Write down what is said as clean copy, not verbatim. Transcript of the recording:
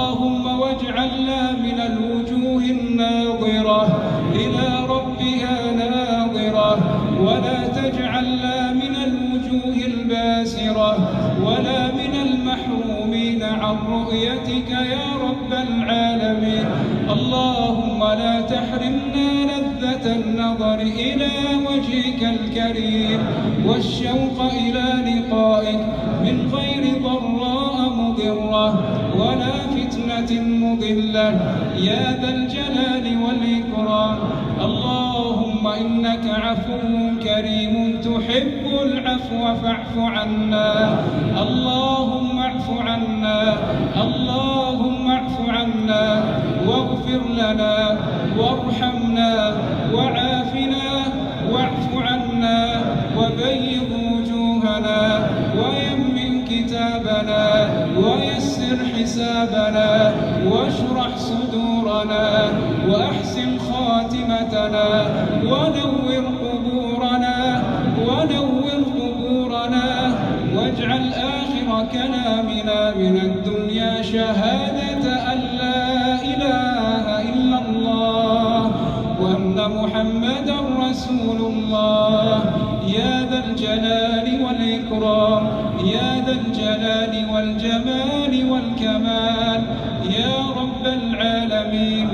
اللهم واجعلنا من الوجوه الناظرة إلى ربها ناظرة، ولا تجعلنا من الوجوه الباسرة ولا من المحرومين عن رؤيتك يا رب العالمين. اللهم لا تحرمنا لذة النظر إلى وجهك الكريم والشوق إلى لقائك من غير ضراء مضرة ولا فتنة مضلة يا ذا الجلال والإكرام. اللهم إنك عفو كريم تحب العفو فاعف عنا. اللهم اعف عنا، اللهم اعف عنا واغفر لنا وارحمنا وعافنا واعف عنا وبيض وجوهنا ويمن كتابنا ويسر حسابنا واشرح صدورنا وأحسن خاتمتنا ونور قبورنا واجعل آخر كلامنا من الدنيا شهادة أن لا إله إلا الله وأن محمدا رسول الله يا ذا الجلال والإكرام، يا ذا الجلال والجمال والكمال يا رب العالمين.